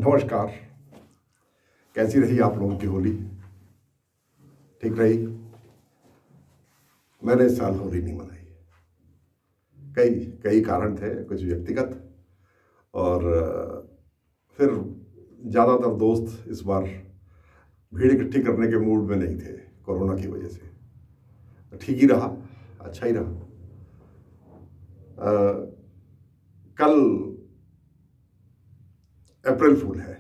नमस्कार। कैसी रही आप लोगों की होली? ठीक रही? मैंने इस साल होली नहीं मनाई। कई कई कारण थे, कुछ व्यक्तिगत और फिर ज़्यादातर दोस्त इस बार भीड़ इकट्ठी करने के मूड में नहीं थे कोरोना की वजह से। ठीक ही रहा, अच्छा ही रहा। कल अप्रैल फूल है।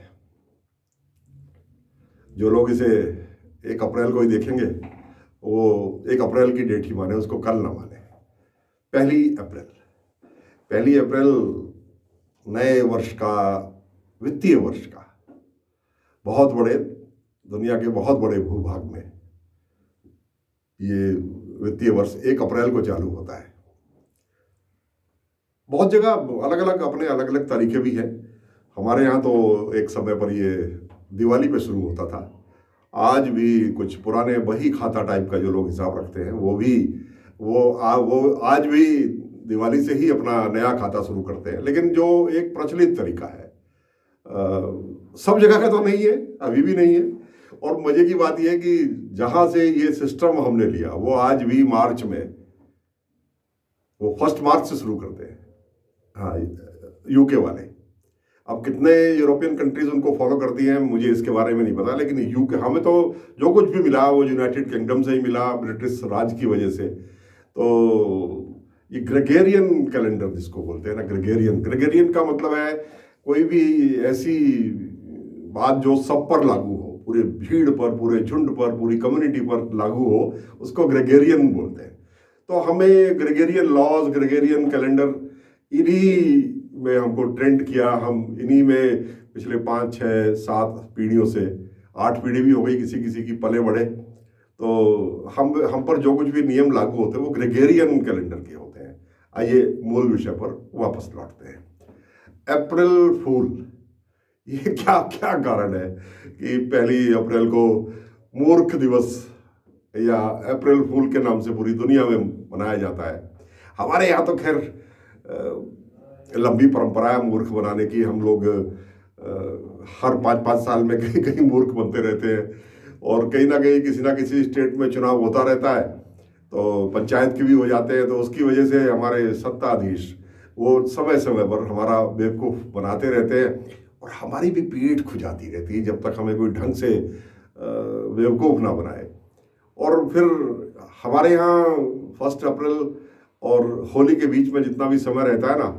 जो लोग इसे 1 अप्रैल को ही देखेंगे वो 1 अप्रैल की डेट ही माने, उसको कल ना माने। 1 अप्रैल, 1 अप्रैल नए वर्ष का, वित्तीय वर्ष का, बहुत बड़े, दुनिया के बहुत बड़े भूभाग में ये वित्तीय वर्ष 1 अप्रैल को चालू होता है। बहुत जगह अलग अलग अपने अलग अलग तरीके भी हैं। हमारे यहाँ तो एक समय पर ये दिवाली पे शुरू होता था। आज भी कुछ पुराने बही खाता टाइप का जो लोग हिसाब रखते हैं वो आज भी दिवाली से ही अपना नया खाता शुरू करते हैं। लेकिन जो एक प्रचलित तरीका है, सब जगह का तो नहीं है, अभी भी नहीं है। और मजे की बात यह है कि जहां से ये सिस्टम हमने लिया वो आज भी मार्च में, वो 1 मार्च से शुरू करते हैं। हाँ, यूके वाले। अब कितने यूरोपियन कंट्रीज उनको फॉलो करती हैं मुझे इसके बारे में नहीं पता, लेकिन यूके, हमें तो जो कुछ भी मिला वो यूनाइटेड किंगडम से ही मिला, ब्रिटिश राज की वजह से। तो ये ग्रेगोरियन कैलेंडर जिसको बोलते हैं ना, ग्रेगोरियन का मतलब है कोई भी ऐसी बात जो सब पर लागू हो, पूरे भीड़ पर, पूरे झुंड पर, पूरी कम्युनिटी पर लागू हो, उसको ग्रेगोरियन बोलते हैं। तो हमें ग्रेगोरियन लॉज, ग्रेगोरियन कैलेंडर, इन्हीं में हमको ट्रेंड किया। हम इन्हीं में पिछले 5, 6, 7 पीढ़ियों से, 8 पीढ़ी भी हो गई किसी किसी की, पले बड़े। तो हम पर जो कुछ भी नियम लागू होते हैं वो ग्रेगोरियन कैलेंडर के होते हैं। आइए मूल विषय पर वापस लौटते हैं। अप्रैल फूल, ये क्या क्या कारण है कि 1 अप्रैल को मूर्ख दिवस या अप्रैल फूल के नाम से पूरी दुनिया में मनाया जाता है? हमारे यहाँ तो खैर लंबी परंपरा है मूर्ख बनाने की। हम लोग हर 5-5 साल में कहीं कहीं मूर्ख बनते रहते हैं, और कहीं ना कहीं किसी ना किसी स्टेट में चुनाव होता रहता है, तो पंचायत के भी हो जाते हैं। तो उसकी वजह से हमारे सत्ताधीश वो समय समय पर हमारा बेवकूफ़ बनाते रहते हैं, और हमारी भी पीठ खुजाती रहती है जब तक हमें कोई ढंग से बेवकूफ़ ना बनाए। और फिर हमारे यहाँ 1 अप्रैल और होली के बीच में जितना भी समय रहता है ना,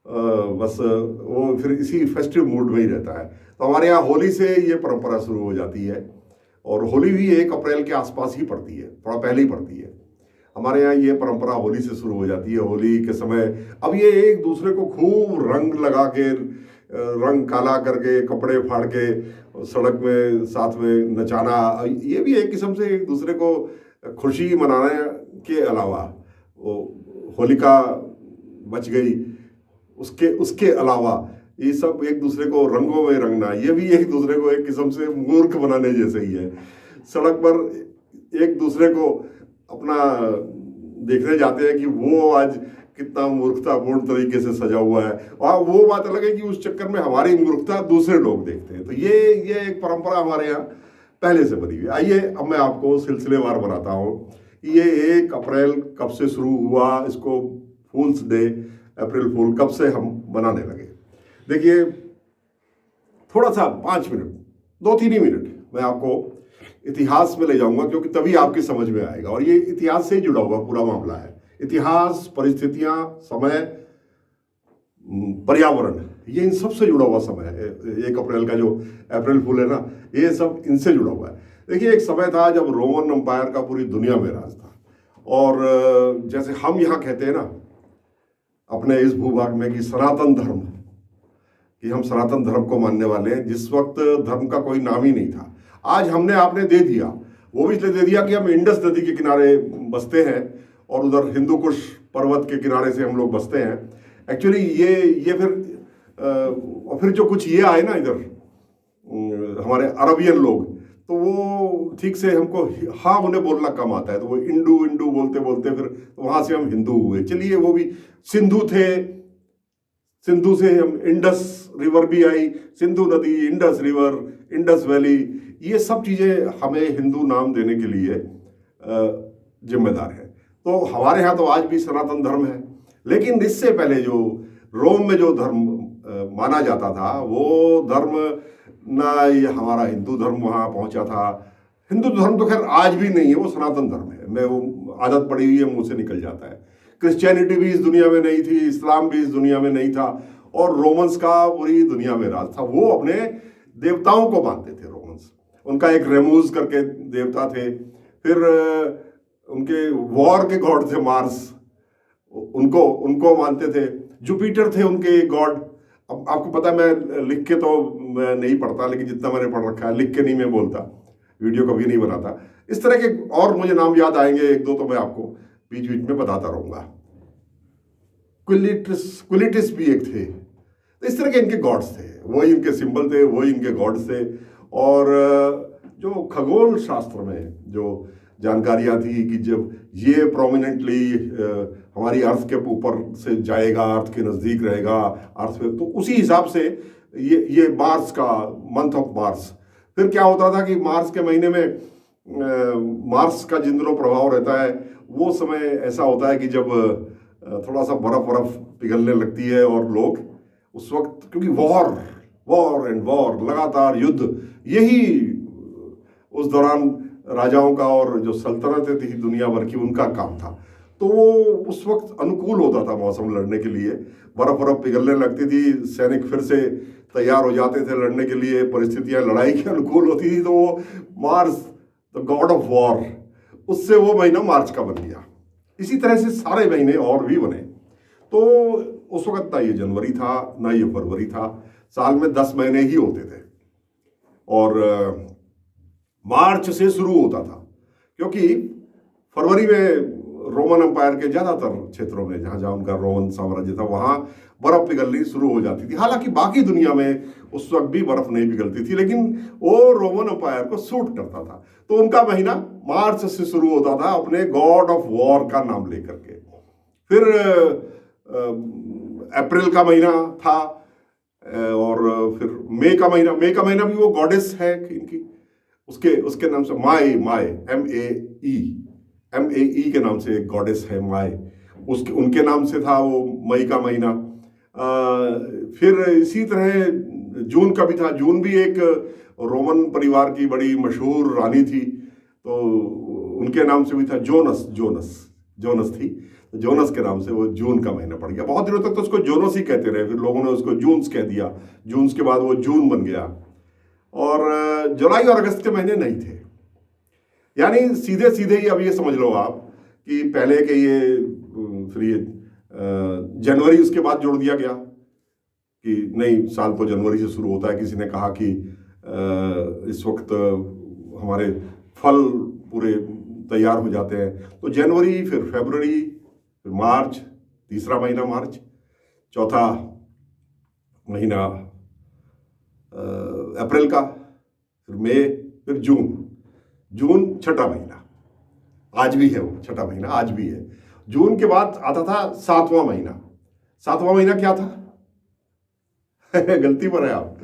बस वो फिर इसी फेस्टिव मूड में ही रहता है। तो हमारे यहाँ होली से ये परंपरा शुरू हो जाती है, और होली भी 1 अप्रैल के आसपास ही पड़ती है, थोड़ा पहले ही पड़ती है। हमारे यहाँ ये परंपरा होली से शुरू हो जाती है। होली के समय अब ये एक दूसरे को खूब रंग लगा के, रंग काला करके, कपड़े फाड़ के सड़क में साथ में नचाना, ये भी एक किस्म से एक दूसरे को खुशी मनाने के अलावा, वो होलिका बच गई, उसके अलावा ये सब एक दूसरे को रंगों में रंगना, ये भी एक दूसरे को एक किस्म से मूर्ख बनाने जैसे ही है। सड़क पर एक दूसरे को अपना देखने जाते हैं कि वो आज कितना मूर्खतापूर्ण तरीके से सजा हुआ है, और वो बात अलग है कि उस चक्कर में हमारी मूर्खता दूसरे लोग देखते हैं। तो ये एक परंपरा हमारे यहाँ पहले से बनी हुई। आइए अब मैं आपको सिलसिलेवार बनाता हूँ कि ये 1 अप्रैल कब से शुरू हुआ, इसको फूल्स डे, अप्रैल फूल कब से हम बनाने लगे। देखिए, थोड़ा सा 5 मिनट, 2-3 ही मिनट मैं आपको इतिहास में ले जाऊंगा, क्योंकि तभी आपकी समझ में आएगा। और ये इतिहास से ही जुड़ा हुआ पूरा मामला है। इतिहास, परिस्थितियां, समय, पर्यावरण, ये इन सब से जुड़ा हुआ समय है। 1 अप्रैल का जो अप्रैल फूल है ना, ये सब इनसे जुड़ा हुआ है। देखिए, एक समय था जब रोमन एम्पायर का पूरी दुनिया में राज था, और जैसे हम यहाँ कहते हैं ना अपने इस भूभाग में कि सनातन धर्म, कि हम सनातन धर्म को मानने वाले हैं, जिस वक्त धर्म का कोई नाम ही नहीं था। आज हमने आपने दे दिया, वो भी इसलिए दे दिया कि हम इंडस नदी के किनारे बसते हैं, और उधर हिंदू कुश पर्वत के किनारे से हम लोग बसते हैं। एक्चुअली ये फिर जो कुछ ये आए ना इधर हमारे अरबियन लोग, तो वो ठीक से हमको हाँ उन्हें बोलना कम आता है, तो वो इंडू इंडू बोलते बोलते फिर वहाँ से हम हिंदू हुए। चलिए, वो भी सिंधु थे, सिंधु से हम इंडस रिवर भी आई, सिंधु नदी, इंडस रिवर, इंडस वैली, ये सब चीज़ें हमें हिंदू नाम देने के लिए जिम्मेदार है। तो हमारे यहाँ तो आज भी सनातन धर्म है, लेकिन इससे पहले जो रोम में जो धर्म माना जाता था, वो धर्म ना ये हमारा हिंदू धर्म वहाँ पहुँचा था। हिंदू धर्म तो खैर आज भी नहीं है, वो सनातन धर्म है, मैं वो आदत पड़ी हुई है, मुंह से निकल जाता है। क्रिश्चियनिटी भी इस दुनिया में नहीं थी, इस्लाम भी इस दुनिया में नहीं था, और रोमन्स का पूरी दुनिया में राज था। वो अपने देवताओं को मानते थे रोमन्स। उनका एक रेमूज करके देवता थे, फिर उनके वॉर के गॉड थे मार्स, उनको मानते थे। जुपिटर थे उनके गॉड। अब आपको पता है, मैं लिख के तो मैं नहीं पढ़ता, लेकिन जितना मैंने पढ़ रखा है, लिख के नहीं मैं बोलता, वीडियो कभी नहीं बनाता। इस तरह के और मुझे नाम याद आएंगे एक दो, तो मैं आपको बीच बीच में बताता रहूंगा। क्विलिटिस भी एक थे। तो इस तरह के इनके गॉड्स थे, वही इनके सिंबल थे, वही इनके गॉड्स थे। और जो खगोल शास्त्र में जो जानकारियां थी कि जब ये प्रोमिनेंटली हमारी अर्थ के ऊपर से जाएगा, अर्थ के नज़दीक रहेगा, अर्थ पे, तो उसी हिसाब से ये मार्स का मंथ ऑफ मार्स। फिर क्या होता था कि मार्स के महीने में मार्स का जिन दिनों प्रभाव रहता है, वो समय ऐसा होता है कि जब थोड़ा सा बर्फ पिघलने लगती है, और लोग उस वक्त, क्योंकि वॉर एंड वॉर, लगातार युद्ध, यही उस दौरान राजाओं का और जो सल्तनतें थी दुनिया भर की, उनका काम था। तो उस वक्त अनुकूल होता था मौसम लड़ने के लिए। बर्फ पिघलने लगती थी, सैनिक फिर से तैयार हो जाते थे लड़ने के लिए, परिस्थितियां लड़ाई की अनुकूल होती थी। तो वो Mars, the God of war, उससे वो महीना मार्च का बन गया। इसी तरह से सारे महीने और भी बने। तो उस वक्त ना ये जनवरी था, ना ये फरवरी था, साल में 10 महीने ही होते थे। और मार्च से शुरू होता था, क्योंकि फरवरी में रोमन एम्पायर के ज़्यादातर क्षेत्रों में, जहाँ जहाँ उनका रोमन साम्राज्य था, वहाँ बर्फ़ पिघलनी शुरू हो जाती थी। हालांकि बाकी दुनिया में उस वक्त भी बर्फ़ नहीं पिघलती थी, लेकिन वो रोमन एम्पायर को सूट करता था। तो उनका महीना मार्च से शुरू होता था, अपने गॉड ऑफ वॉर का नाम लेकर के। फिर अप्रैल का महीना था, और फिर मई का महीना भी वो गॉडेस है इनकी, उसके नाम से माई MAE के नाम से एक गॉडेस है माई, उनके नाम से था वो मई का महीना। फिर इसी तरह जून का भी था। जून भी एक रोमन परिवार की बड़ी मशहूर रानी थी, तो उनके नाम से भी था। जोनस थी, जोनस के नाम से वो जून का महीना पड़ गया। बहुत दिनों तक तो उसको जोनस ही कहते रहे, फिर लोगों ने उसको जून्स कह दिया। जून्स के बाद वो जून बन गया। और जुलाई और अगस्त के महीने नहीं थे। यानी सीधे ही अब ये समझ लो आप कि पहले के ये फिर ये जनवरी उसके बाद जोड़ दिया गया कि नहीं, साल तो जनवरी से शुरू होता है। किसी ने कहा कि इस वक्त हमारे फल पूरे तैयार हो जाते हैं, तो जनवरी, फिर फरवरी, फिर मार्च, तीसरा महीना मार्च, चौथा महीना अप्रैल का, फिर मई, फिर जून छठा महीना। आज भी है वो छठा महीना, आज भी है। जून के बाद आता था सातवां महीना क्या था? गलती पर है आप,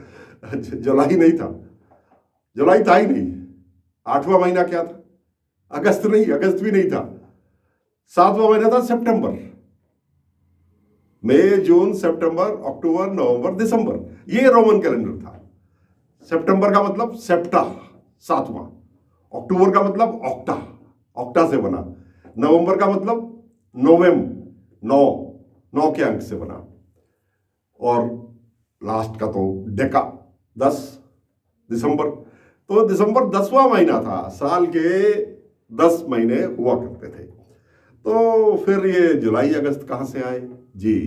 जुलाई नहीं था, जुलाई था ही नहीं। 8वां महीना क्या था? अगस्त भी नहीं था। 7वां महीना था सितंबर। मई, जून, सितंबर, अक्टूबर, नवंबर, दिसंबर, ये रोमन कैलेंडर था। सितंबर का मतलब सेप्टा, 7वां। अक्टूबर का मतलब ऑक्टा से बना। नवंबर का मतलब नोवेम, 9 के अंक से बना। और लास्ट का तो डेका, 10 दिसंबर। तो दिसंबर 10वां महीना था। साल के 10 महीने हुआ करते थे। तो फिर ये जुलाई अगस्त कहाँ से आए जी?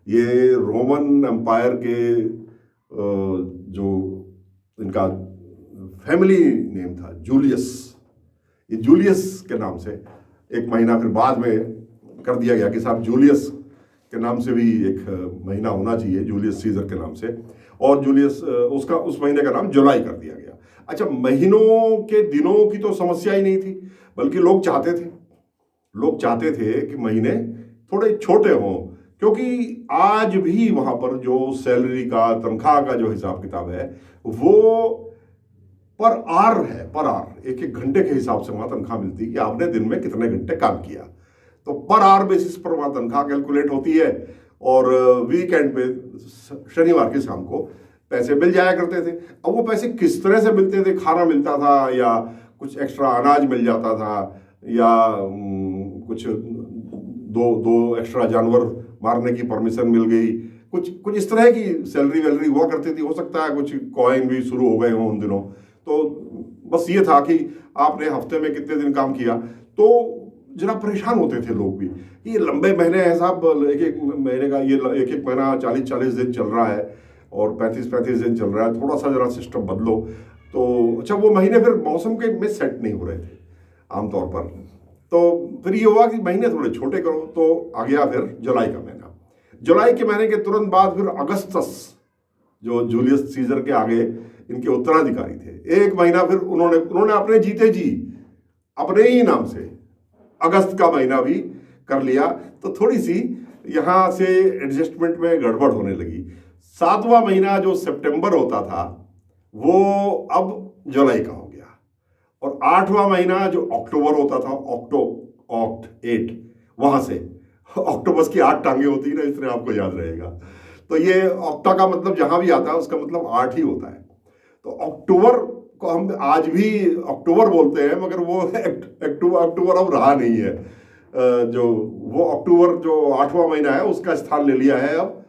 ये रोमन एम्पायर के जो इनका फैमिली नेम था जूलियस, ये जूलियस के नाम से एक महीना फिर बाद में कर दिया गया कि साहब जूलियस के नाम से भी एक महीना होना चाहिए, जूलियस सीजर के नाम से। और जूलियस उस महीने का नाम जुलाई कर दिया गया। अच्छा, महीनों के दिनों की तो समस्या ही नहीं थी, बल्कि लोग चाहते थे कि महीने थोड़े छोटे हों, क्योंकि आज भी वहां पर जो सैलरी का, तनख्वाह का जो हिसाब किताब है वो पर आर है, पर आर, एक एक घंटे के हिसाब से वहां तनख्वाह मिलती है कि आपने दिन में कितने घंटे काम किया। तो पर आर बेसिस पर वहां तनख्वाह कैलकुलेट होती है और वीकेंड पे शनिवार की शाम को पैसे मिल जाया करते थे। अब वो पैसे किस तरह से मिलते थे, खाना मिलता था या कुछ एक्स्ट्रा अनाज मिल जाता था या कुछ दो दो एक्स्ट्रा जानवर मारने की परमिशन मिल गई, कुछ कुछ इस तरह की सैलरी वैलरी हुआ करती थी। हो सकता है कुछ कॉइन भी शुरू हो गए हों उन दिनों। तो बस ये था कि आपने हफ्ते में कितने दिन काम किया। तो जरा परेशान होते थे लोग भी, ये लंबे महीने है साहब, एक एक महीने का ये एक एक महीना 40-40 दिन चल रहा है और 35-35 दिन चल रहा है, थोड़ा सा जरा सिस्टम बदलो। तो अच्छा, वो महीने फिर मौसम के में सेट नहीं हो रहे थे आमतौर पर। तो फिर ये हुआ कि महीने थोड़े छोटे करो। तो आ गया फिर जुलाई का महीना। जुलाई के महीने के तुरंत बाद फिर अगस्तस, जो जूलियस सीजर के आगे इनके उत्तराधिकारी थे, एक महीना फिर उन्होंने अपने जीते जी अपने ही नाम से अगस्त का महीना भी कर लिया। तो थोड़ी सी यहां से एडजस्टमेंट में गड़बड़ होने लगी। 7वां महीना जो सितंबर होता था वो अब जुलाई का हो गया, और 8वां महीना जो अक्टूबर होता था, ऑक्ट 8, वहां से ऑक्टोपस की 8 टांगे होती है ना, इस तरह आपको याद रहेगा। तो ये ऑक्टा का मतलब जहां भी आता है उसका मतलब 8 ही होता है। तो अक्टूबर को हम आज भी अक्टूबर बोलते हैं, मगर वो अक्टूबर अब रहा नहीं है। जो वो अक्टूबर जो 8वां महीना है उसका स्थान ले लिया है अब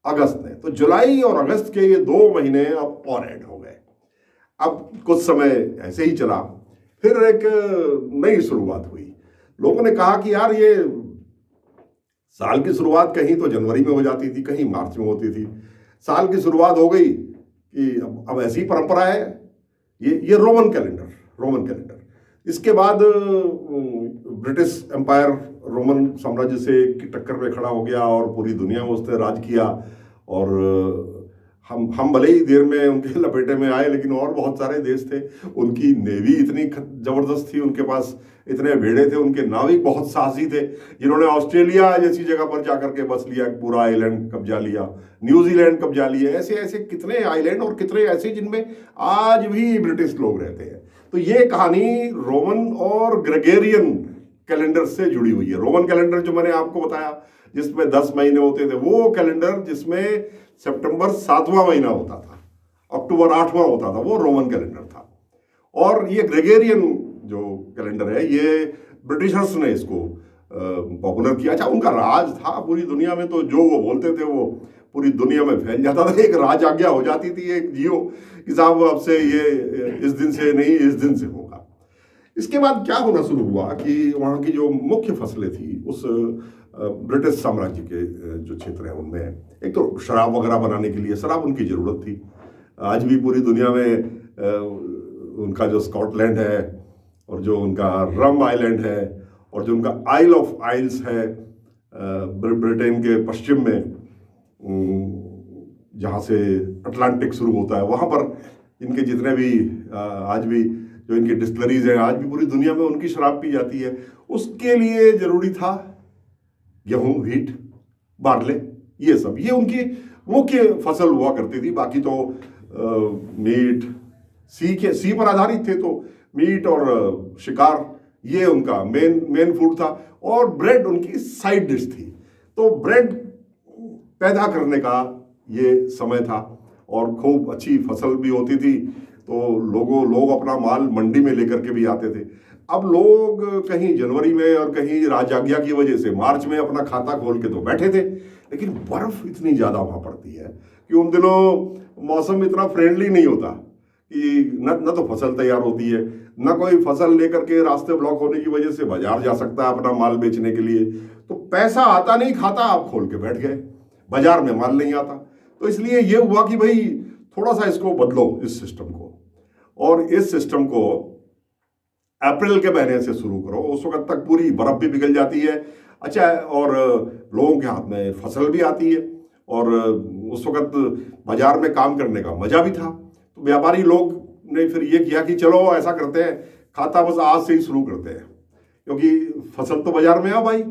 अगस्त ने। तो जुलाई और अगस्त के ये 2 महीने अब और ऐड हो गए। अब कुछ समय ऐसे ही चला, फिर एक नई शुरुआत हुई। लोगों ने कहा कि यार ये साल की शुरुआत कहीं तो जनवरी में हो जाती थी, कहीं मार्च में होती थी। साल की शुरुआत हो गई कि अब ऐसी परंपरा है, ये रोमन कैलेंडर। इसके बाद ब्रिटिश एम्पायर रोमन साम्राज्य से की टक्कर में खड़ा हो गया और पूरी दुनिया में उसने राज किया। और हम भले ही देर में उनके लपेटे में आए, लेकिन और बहुत सारे देश थे। उनकी नेवी इतनी जबरदस्त थी, उनके पास इतने बेड़े थे, उनके नाविक बहुत साहसी थे, जिन्होंने ऑस्ट्रेलिया जैसी जगह पर जाकर के बस लिया, पूरा आइलैंड कब्जा लिया, न्यूजीलैंड कब्जा लिए। ऐसे ऐसे कितने आइलैंड और कितने ऐसे जिनमें आज भी ब्रिटिश लोग रहते हैं। तो ये कहानी रोमन और ग्रेगोरियन कैलेंडर से जुड़ी हुई है। रोमन कैलेंडर जो मैंने आपको बताया जिसमें 10 महीने होते थे, वो कैलेंडर जिसमें सितंबर 7वां महीना होता था, अक्टूबर 8वां होता था, वो रोमन कैलेंडर था। और ये ग्रेगोरियन जो कैलेंडर है, ये ब्रिटिशर्स ने इसको पॉपुलर किया। अच्छा, उनका राज था पूरी दुनिया में, तो जो वो बोलते थे वो पूरी दुनिया में फैल जाता था। एक राज आज्ञा हो जाती थी एक जियो कि साहब अब से ये इस दिन से नहीं, इस दिन से होगा। इसके बाद क्या होना शुरू हुआ कि वहाँ की जो मुख्य फसलें थी उस ब्रिटिश साम्राज्य के जो क्षेत्र हैं उनमें, एक तो शराब वगैरह बनाने के लिए शराब उनकी ज़रूरत थी। आज भी पूरी दुनिया में उनका जो स्कॉटलैंड है और जो उनका रम आइलैंड है और जो उनका आइल ऑफ आइल्स है ब्रिटेन के पश्चिम में, जहाँ से अटलांटिक शुरू होता है, वहाँ पर इनके जितने भी आज भी जो इनकी डिस्टिलरीज हैं, आज भी पूरी दुनिया में उनकी शराब पी जाती है। उसके लिए ज़रूरी था गेहूँ, व्हीट, बार्ले, ये सब, ये उनकी मुख्य फसल हुआ करती थी। बाकी तो मीट, सी पर आधारित थे, तो मीट और शिकार ये उनका मेन फूड था। और ब्रेड उनकी साइड डिश थी। तो ब्रेड पैदा करने का ये समय था और खूब अच्छी फसल भी होती थी, तो लोग अपना माल मंडी में लेकर के भी आते थे। अब लोग कहीं जनवरी में और कहीं राजआज्ञा की वजह से मार्च में अपना खाता खोल के तो बैठे थे, लेकिन बर्फ इतनी ज़्यादा वहाँ पड़ती है कि उन दिनों मौसम इतना फ्रेंडली नहीं होता कि न तो फसल तैयार होती है, न कोई फसल लेकर के रास्ते ब्लॉक होने की वजह से बाजार जा सकता है अपना माल बेचने के लिए। तो पैसा आता नहीं, खाता आप खोल के बैठ गए, बाजार में माल नहीं आता। तो इसलिए ये हुआ कि भाई थोड़ा सा इसको बदलो, इस सिस्टम को, और इस सिस्टम को अप्रैल के महीने से शुरू करो। उस वक्त तक पूरी बर्फ भी पिघल जाती है, अच्छा, और लोगों के हाथ में फसल भी आती है, और उस वक्त बाजार में काम करने का मजा भी था। तो व्यापारी लोग ने फिर ये किया कि चलो ऐसा करते हैं, खाता बस आज से ही शुरू करते हैं, क्योंकि फसल तो बाजार में आ भाई,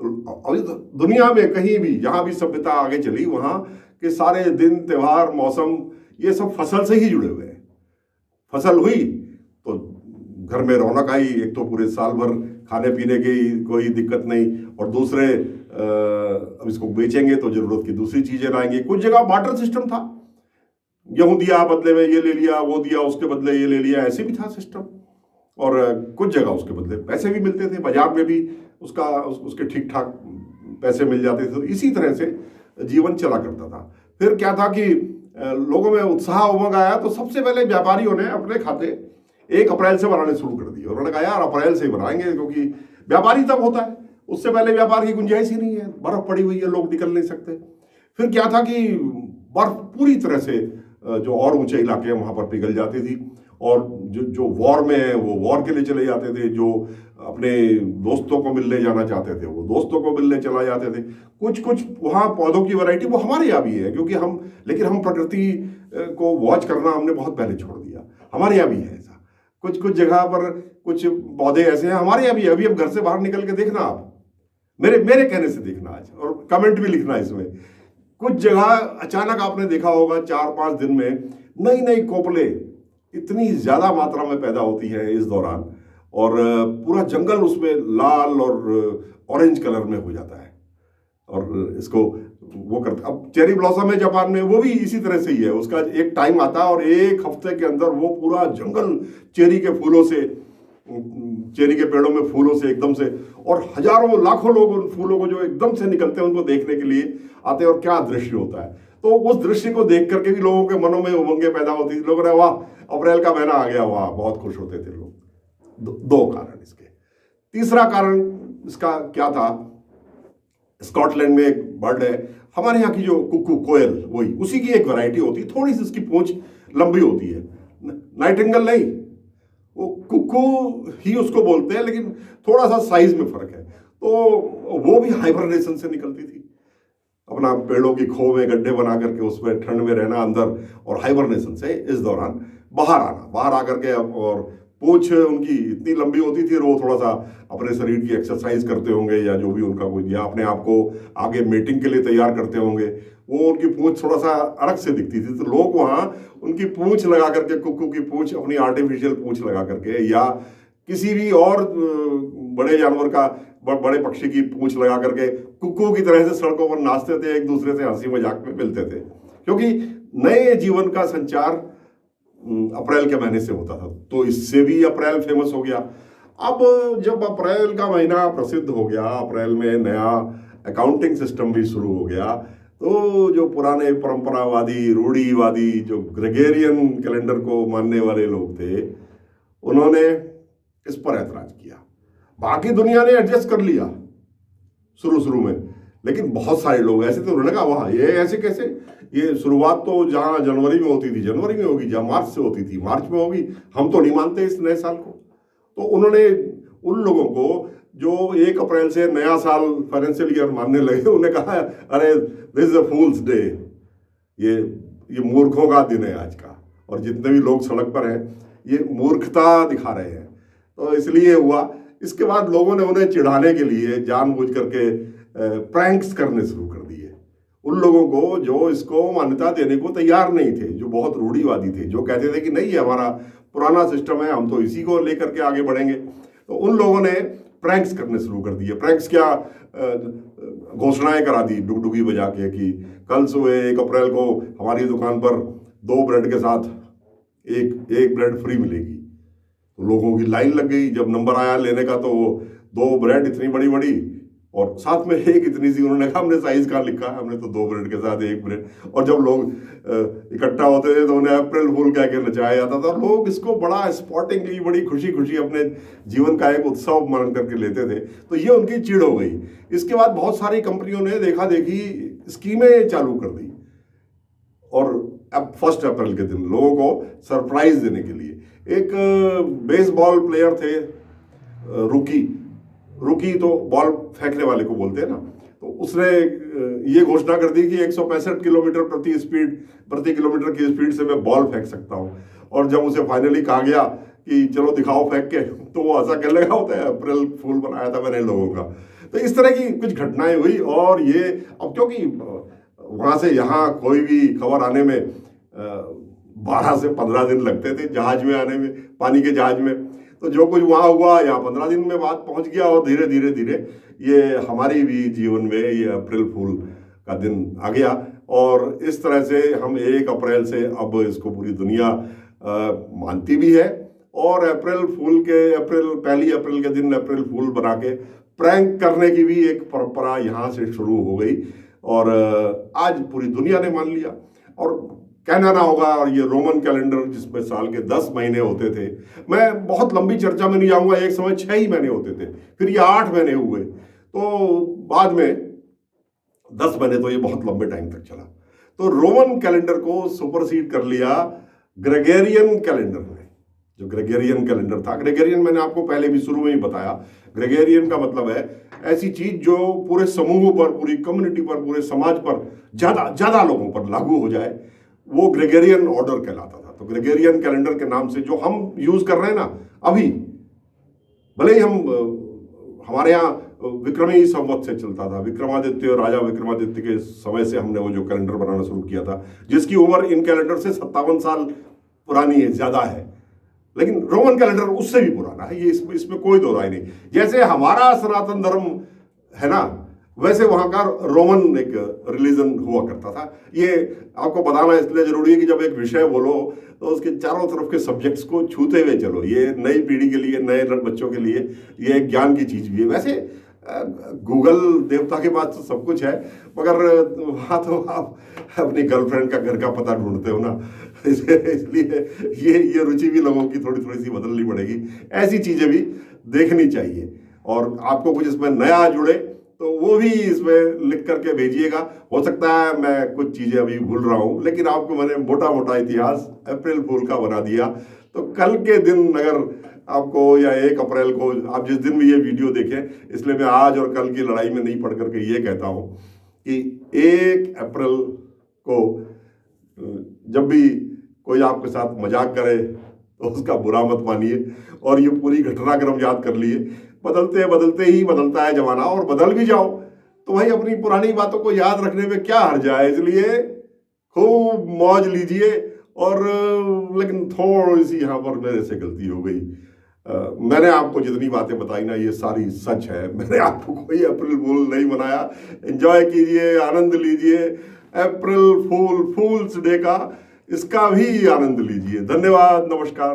तो अभी तो दुनिया में कहीं भी जहाँ भी सभ्यता आगे चली वहाँ के सारे दिन त्योहार मौसम ये सब फसल से ही जुड़े हुए हैं। फसल हुई तो घर में रौनक आई, एक तो पूरे साल भर खाने पीने की कोई दिक्कत नहीं, और दूसरे अब इसको बेचेंगे तो जरूरत की दूसरी चीजें लाएंगे। कुछ जगह बार्टर सिस्टम था, गेहूं दिया बदले में ये ले लिया, वो दिया उसके बदले ये ले लिया, ऐसे भी था सिस्टम। और कुछ जगह उसके बदले पैसे भी मिलते थे, बाजार में भी उसके ठीक ठाक पैसे मिल जाते थे। तो इसी तरह से जीवन चला करता था। फिर क्या था कि लोगों में उत्साह उमंग आया तो सबसे पहले व्यापारियों ने अपने खाते 1 अप्रैल से बनाने शुरू कर दिए। उन्होंने कहा यार अप्रैल से ही बनाएंगे, क्योंकि व्यापारी तब होता है, उससे पहले व्यापार की गुंजाइश ही नहीं है, बर्फ पड़ी हुई है, लोग निकल नहीं सकते। फिर क्या था कि बर्फ पूरी तरह से जो और ऊंचे इलाके हैं वहां पर पिघल जाती थी, और जो वॉर में है वो वॉर के लिए चले जाते थे, जो अपने दोस्तों को मिलने जाना चाहते थे वो दोस्तों को मिलने चला जाते थे। कुछ वहाँ पौधों की वैरायटी वो हमारे यहाँ भी है, क्योंकि हम प्रकृति को वॉच करना हमने बहुत पहले छोड़ दिया। हमारे यहाँ भी है ऐसा, कुछ जगह पर कुछ पौधे ऐसे हैं हमारे यहाँ भी है। अभी अब घर से बाहर निकल के देखना, आप मेरे कहने से देखना आज, और कमेंट भी लिखना इसमें। कुछ जगह अचानक आपने देखा होगा 4-5 दिन में नई नई कोपले इतनी ज्यादा मात्रा में पैदा होती है इस दौरान, और पूरा जंगल उसमें लाल और ऑरेंज कलर में हो जाता है। और इसको वो करते, अब चेरी ब्लॉसम है जापान में, वो भी इसी तरह से ही है। उसका एक टाइम आता है और 1 हफ्ते के अंदर वो पूरा जंगल चेरी के फूलों से, चेरी के पेड़ों में फूलों से एकदम से, और हजारों लाखों लोग उन फूलों को जो एकदम से निकलते हैं उनको देखने के लिए आते हैं, और क्या दृश्य होता है। तो उस दृश्य को देख करके भी लोगों के मनों में उमंगें पैदा होती थी। लोगों ने वाह अप्रैल का महीना आ गया, वाह, बहुत खुश होते थे लोग। 2 कारण इसके। तीसरा कारण इसका क्या था, स्कॉटलैंड में एक बर्ड है हमारे यहाँ की, जो कुक्कू कोयल, वही उसी की एक वैरायटी होती है, थोड़ी सी इसकी पूंछ लंबी होती है, नाइटिंगेल नहीं, वो कुक्कू ही उसको बोलते हैं, लेकिन थोड़ा सा साइज में फर्क है। तो वो भी हाइबरनेशन से निकलती थी, अपना पेड़ों की खो में गड्ढे बना करके उसमें ठंड में रहना अंदर, और हाइबरनेशन से इस दौरान बाहर आना, बाहर आकर के, और पूंछ उनकी इतनी लंबी होती थी, वो थोड़ा सा अपने शरीर की एक्सरसाइज करते होंगे, या जो भी उनका कोई, या अपने आप को आगे मीटिंग के लिए तैयार करते होंगे, वो उनकी पूंछ थोड़ा सा अलग से दिखती थी। तो लोग वहाँ उनकी पूंछ लगा करके, कुक्कू की पूंछ, अपनी आर्टिफिशियल पूंछ लगा करके, या किसी भी और बड़े जानवर का, बड़े पक्षी की पूंछ लगा करके कुक्कू की तरह से सड़कों पर नाचते थे, एक दूसरे से हंसी मजाक में मिलते थे, क्योंकि नए जीवन का संचार अप्रैल के महीने से होता था। तो इससे भी अप्रैल फेमस हो गया। अब जब अप्रैल का महीना प्रसिद्ध हो गया, अप्रैल में नया अकाउंटिंग सिस्टम भी शुरू हो गया, तो जो पुराने परंपरावादी, रूढ़िवादी, जो ग्रेगोरियन कैलेंडर को मानने वाले लोग थे, उन्होंने इस पर ऐतराज किया। बाकी दुनिया ने एडजस्ट कर लिया शुरू में, लेकिन बहुत सारे लोग ऐसे थे, उन्होंने कहा वाह ये ऐसे कैसे, ये शुरुआत तो जहां जनवरी में होती थी जनवरी में होगी, जहां मार्च से होती थी मार्च में होगी, हम तो नहीं मानते इस नए साल को। तो उन्होंने उन लोगों को जो 1 अप्रैल से नया साल फाइनेंशियल ईयर मानने लगे, उन्हें कहा अरे this is a fools day, ये मूर्खों का दिन है आज का, और जितने भी लोग सड़क पर हैं ये मूर्खता दिखा रहे हैं। तो इसलिए हुआ। इसके बाद लोगों ने उन्हें चिढ़ाने के लिए जानबूझ करके प्रैंक्स करने शुरू कर दिए उन लोगों को जो इसको मान्यता देने को तैयार नहीं थे, जो बहुत रूढ़िवादी थे, जो कहते थे कि नहीं ये हमारा पुराना सिस्टम है, हम तो इसी को लेकर के आगे बढ़ेंगे। तो उन लोगों ने प्रैंक्स करने शुरू कर दिए। प्रैंक्स क्या, घोषणाएं करा दी डुगडुगी बजा के कि कल सुबह 1 अप्रैल को हमारी दुकान पर 2 ब्रेड के साथ एक ब्रेड फ्री मिलेगी। तो लोगों की लाइन लग गई। जब नंबर आया लेने का तो 2 ब्रेड इतनी बड़ी बड़ी और साथ में एक इतनी सी, उन्होंने कहा हमने साइज कहाँ लिखा है, हमने तो 2 ब्रेड के साथ 1 ब्रेड। और जब लोग इकट्ठा होते थे तो उन्हें अप्रैल फूल कह के नचाया जाता था। लोग इसको बड़ा स्पॉटिंगली, बड़ी खुशी खुशी अपने जीवन का एक उत्सव मान करके लेते थे। तो ये उनकी चिढ़ हो गई। इसके बाद बहुत सारी कंपनियों ने देखा देखी स्कीमें चालू कर दी, और अब 1 अप्रैल के दिन लोगों को सरप्राइज देने के लिए एक बेसबॉल प्लेयर थे, रुकी तो बॉल फेंकने वाले को बोलते हैं ना, तो उसने ये घोषणा कर दी कि 165 किलोमीटर प्रति किलोमीटर की स्पीड से मैं बॉल फेंक सकता हूँ। और जब उसे फाइनली कहा गया कि चलो दिखाओ फेंक के, तो वो ऐसा कहने लगा होता है अप्रैल फूल बनाया था मैंने लोगों का। तो इस तरह की कुछ घटनाएं हुई। और ये अब क्योंकि वहाँ से यहाँ कोई भी खबर आने में 12 से 15 दिन लगते थे जहाज में आने में, पानी के जहाज में। तो जो कुछ वहाँ हुआ यहाँ 15 दिन में बात पहुँच गया, और धीरे धीरे धीरे ये हमारे भी जीवन में ये अप्रैल फूल का दिन आ गया। और इस तरह से हम 1 अप्रैल से अब इसको पूरी दुनिया मानती भी है। और अप्रैल फूल के पहली अप्रैल के दिन अप्रैल फूल बना के प्रैंक करने की भी एक परंपरा यहाँ से शुरू हो गई, और आज पूरी दुनिया ने मान लिया। और कहना ना होगा, और ये रोमन कैलेंडर जिसमें साल के 10 महीने होते थे, मैं बहुत लंबी चर्चा में नहीं जाऊंगा, एक समय 6 ही महीने होते थे, फिर ये 8 महीने हुए, तो बाद में 10 महीने, तो ये बहुत लंबे टाइम तक चला। तो रोमन कैलेंडर को सुपरसीड कर लिया ग्रेगोरियन कैलेंडर ने। जो ग्रेगोरियन कैलेंडर था, ग्रेगोरियन मैंने आपको पहले भी शुरू में ही बताया, ग्रेगोरियन का मतलब है ऐसी चीज जो पूरे समूहों पर, पूरी कम्युनिटी पर, पूरे समाज पर, ज्यादा लोगों पर लागू हो जाए, वो ग्रेगोरियन ऑर्डर कहलाता था। तो ग्रेगोरियन कैलेंडर के नाम से जो हम यूज कर रहे हैं ना अभी, भले ही हमारे यहाँ विक्रमी संवत से चलता था, विक्रमादित्य, राजा विक्रमादित्य के समय से हमने वो जो कैलेंडर बनाना शुरू किया था, जिसकी उम्र इन कैलेंडर से 57 साल पुरानी है, ज्यादा है। लेकिन रोमन कैलेंडर उससे भी पुराना है, ये इसमें कोई दो राय नहीं। जैसे हमारा सनातन धर्म है ना, वैसे वहां का रोमन एक रिलीजन हुआ करता था। ये आपको बताना इसलिए जरूरी है कि जब एक विषय बोलो तो उसके चारों तरफ के सब्जेक्ट्स को छूते हुए चलो। ये नई पीढ़ी के लिए, नए बच्चों के लिए ये एक ज्ञान की चीज भी है। वैसे गूगल देवता के पास तो सब कुछ है, मगर वहाँ तो आप अपनी गर्लफ्रेंड का घर का पता ढूंढते हो ना, इसलिए ये रुचि भी लोगों की थोड़ी थोड़ी सी बदलनी पड़ेगी। ऐसी चीजें भी देखनी चाहिए, और आपको कुछ इसमें नया जुड़े तो वो भी इसमें लिख करके भेजिएगा। हो सकता है मैं कुछ चीजें अभी भूल रहा हूँ, लेकिन आपको मैंने मोटा मोटा इतिहास अप्रैल फूल का बना दिया। तो कल के दिन अगर आपको, या 1 अप्रैल को, आप जिस दिन भी ये वीडियो देखें, इसलिए मैं आज और कल की लड़ाई में नहीं पढ़ करके ये कहता हूँ कि 1 अप्रैल को जब भी कोई आपके साथ मजाक करे तो उसका बुरा मत मानिए। और ये पूरी घटनाक्रम याद कर लिए, बदलते ही बदलता है जमाना, और बदल भी जाओ तो भाई अपनी पुरानी बातों को याद रखने में क्या हर्ज है। इसलिए खूब मौज लीजिए। और लेकिन थोड़ी सी यहाँ पर मेरे से गलती हो गई। मैंने आपको जितनी बातें बताई ना, ये सारी सच है। मैंने आपको कोई अप्रैल फूल नहीं बनाया। एंजॉय कीजिए, आनंद लीजिए अप्रैल फूल्स डे का, इसका भी आनंद लीजिए। धन्यवाद, नमस्कार।